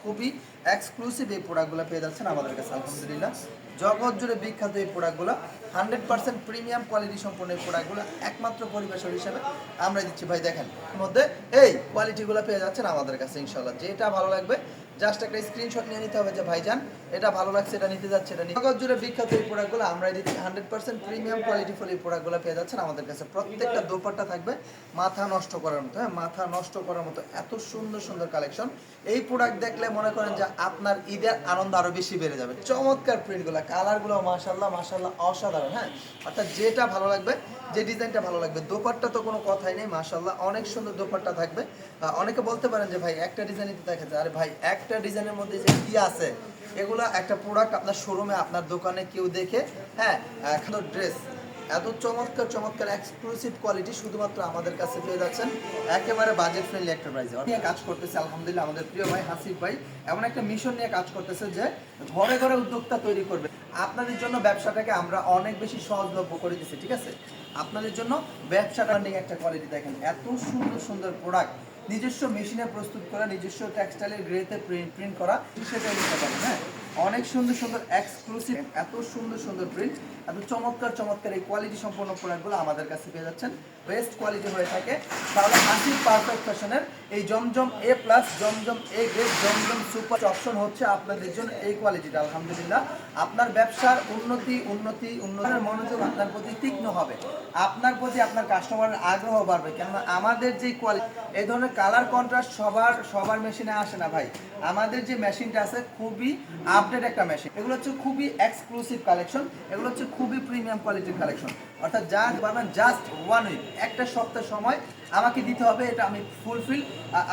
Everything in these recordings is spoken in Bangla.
খুবই এক্সক্লুসিভ এই প্রোডাক্টগুলো পেয়ে যাচ্ছেন আমাদের কাছে আলহামদুলিল্লাহ। জগৎ জুড়ে বিখ্যাত এই প্রোডাক্টগুলো 100% প্রিমিয়াম কোয়ালিটি সম্পন্ন এই প্রোডাক্টগুলো একমাত্র পরিবেশক হিসেবে আমরা দিচ্ছি। ভাই দেখেন এর মধ্যে এই কোয়ালিটিগুলো পেয়ে যাচ্ছেন আমাদের কাছে ইনশাল্লাহ। যেটা ভালো লাগবে জাস্ট একটা স্ক্রিনশট নিয়ে নিতে হবে যে ভাইজান এটা ভালো লাগছে, এটা নিতে যাচ্ছে, এটা জগৎ জুড়ে বিখ্যাত এই প্রোডাক্টগুলো আমরাই দিচ্ছি। 100% প্রিমিয়াম কোয়ালিটি ফুল এই প্রোডাক্টগুলো পেয়ে যাচ্ছেন আমাদের কাছে। প্রত্যেকটা দোপাট্টা থাকবে মাথা নষ্ট করার মতো, হ্যাঁ মাথা নষ্ট করার মতো এত সুন্দর সুন্দর কালেকশন। এই প্রোডাক্ট দেখলে মনে করেন যে আপনার ঈদের আনন্দ আরো বেশি বেড়ে যাবে। চমৎকার প্রিন্টগুলো, কালারগুলো মাশাআল্লাহ মাশাআল্লাহ অসাধারণ। হ্যাঁ অর্থাৎ যেটা ভালো লাগবে, যে ডিজাইনটা ভালো লাগবে। দোপাট্টা তো কোনো কথাই নেই, মাশাআল্লাহ অনেক সুন্দর দোপাট্টা থাকবে। অনেকে বলতে পারেন যে ভাই একটা ডিজাইনই তো দেখাচ্ছে, আরে ভাই একটা ডিজাইনের মধ্যে যে কি আছে, এগুলা একটা প্রোডাক্ট আপনার শোরুমে আপনার দোকানে কেউ দেখে, হ্যাঁ সুন্দর ড্রেস এত চমৎকার চমৎকার এক্সক্লুসিভ কোয়ালিটি শুধুমাত্র আমাদের কাছে পেয়ে যাচ্ছেন একেবারে বাজেট ফ্রেন্ডলি একটা প্রাইসে। নিয়ে কাজ করতেছে আলহামদুলিল্লাহ আমাদের প্রিয় ভাই হাসিফ ভাই এমন একটা মিশন নিয়ে কাজ করতেছে যে ঘরে ঘরে উদ্যোক্তা তৈরি করবে। আপনাদের জন্য ব্যবসাটাকে আমরা অনেক বেশি সহজলভ্য করে দিচ্ছি, ঠিক আছে? আপনাদের জন্য ব্যবসাটা একটা কোয়ালিটি দেখেন, এত সুন্দর সুন্দর প্রোডাক্ট নিজস্ব মেশিনে প্রস্তুত করা, নিজস্ব টেক্সটাইলের গ্রেতে প্রিন্ট করা, সেটাই নিতে পারেন। হ্যাঁ অনেক সুন্দর সুন্দর এক্সক্লুসিভ, এত সুন্দর সুন্দর প্রিন্ট, এত চমৎকার চমৎকার এই কোয়ালিটি সম্পন্ন প্রোডাক্টগুলো আমাদের কাছে পেয়ে যাচ্ছেন। বেস্ট কোয়ালিটি হয়ে থাকে তাহলে হাসিফ পারফেক্ট ফ্যাশনের এই জমজম এ প্লাস, জমজম এ গ্রেড, জমজম সুপার অপশন হচ্ছে আপনাদের জন্য এই কোয়ালিটিটা। আলহামদুলিল্লাহ আপনার ব্যবসার উন্নতি উন্নতি উন্নয়নের মনোযোগ আপনার প্রতি তীক্ষ্ণ হবে, আপনার প্রতি আপনার কাস্টমারের আগ্রহ বাড়বে। কেননা আমাদের যে কোয়ালিটি, এই ধরনের কালার কন্ট্রাস্ট সবার মেশিনে আসে না ভাই। আমাদের যে মেশিনটা আছে খুবই আপডেট একটা মেশিন, এগুলো হচ্ছে খুবই এক্সক্লুসিভ কালেকশন, এগুলো হচ্ছে খুবই প্রিমিয়াম কোয়ালিটির কালেকশন। অর্থাৎ যা পাবেন জাস্ট 1 উইক, একটা সপ্তাহ সময় আমাকে দিতে হবে, এটা আমি ফুলফিল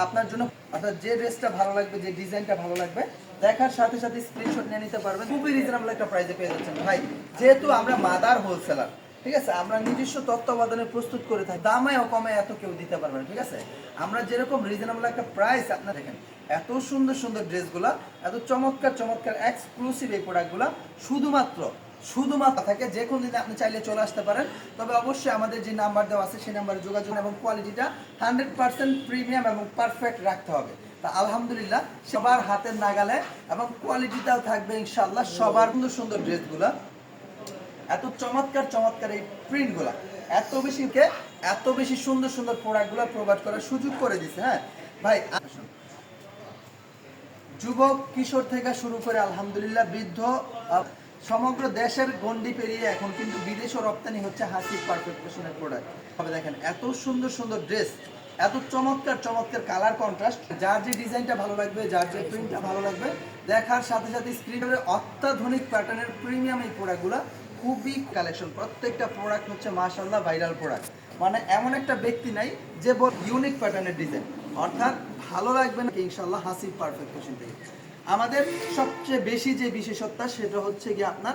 আপনার জন্য। অর্থাৎ যে ড্রেসটা ভালো লাগবে, যে ডিজাইনটা ভালো লাগবে দেখার সাথে সাথে স্ক্রিনশট নিয়ে নিতে পারবেন। খুবই রিজনেবল একটা প্রাইসে পেয়ে যাচ্ছেন ভাই। যেহেতু আমরা মাদার হোলসেলার, ঠিক আছে, আমরা নিজস্ব তত্ত্বাবধানে প্রস্তুত করে থাকি, দামে কমে এত কেউ দিতে পারবে না, ঠিক আছে? আমরা যেরকম রিজনেবল একটা প্রাইস আপনার দেখেন, এত সুন্দর সুন্দর ড্রেসগুলা, এত চমৎকার চমৎকার এক্সক্লুসিভ এই প্রোডাক্টগুলা শুধুমাত্র থাকে। যে কোনো দিনে আপনি চাইলে চলে আসতে পারেন, তবে অবশ্যই আমাদের যে নাম্বার দেওয়া আছে সেই নাম্বারে যোগাযোগ এবং কোয়ালিটিটা 100% প্রিমিয়াম এবং পারফেক্ট রাখতে হবে। তা আলহামদুলিল্লাহ সবার হাতের নাগালে এবং কোয়ালিটিটাও থাকবে ইনশাআল্লাহ সবার। সুন্দর সুন্দর ড্রেসগুলা, এত চমৎকার চমৎকার এই প্রিন্টগুলা, এত বেশি সুন্দর সুন্দর প্রোডাক্টগুলো প্রোভাইড করার সুযোগ করে দিছে। হ্যাঁ ভাই যুবক কিশোর থেকে শুরু করে আলহামদুলিল্লাহ বৃদ্ধ, সমগ্র দেশের গন্ডি পেরিয়ে এখন কিন্তু বিদেশও রপ্তানি হচ্ছে হাসিফ পারফেক্ট ফ্যাশনের প্রোডাক্ট। তবে দেখেন এত সুন্দর সুন্দর ড্রেস, এত চমৎকার চমৎকার কালার কন্ট্রাস্ট, যার যে ডিজাইনটা ভালো লাগবে, যার যে প্রিন্টটা ভালো লাগবে দেখার সাথে সাথে স্ক্রিনে অত্যাধুনিক প্যাটার্নের প্রিমিয়াম এই প্রোডাক্টগুলো খুবই কালেকশন। প্রত্যেকটা প্রোডাক্ট হচ্ছে মাশাআল্লাহ ভাইরাল প্রোডাক্ট, মানে এমন একটা ব্যক্তি নাই যে ইউনিক প্যাটার্নের ডিজাইন। অর্থাৎ ভালো লাগবে না ইনশাআল্লাহ হাসিফ পারফেক্ট ফ্যাশন থেকে। আমাদের সবচেয়ে বেশি যে বিশেষত্ব সেটা হচ্ছে গিয়ে আপনার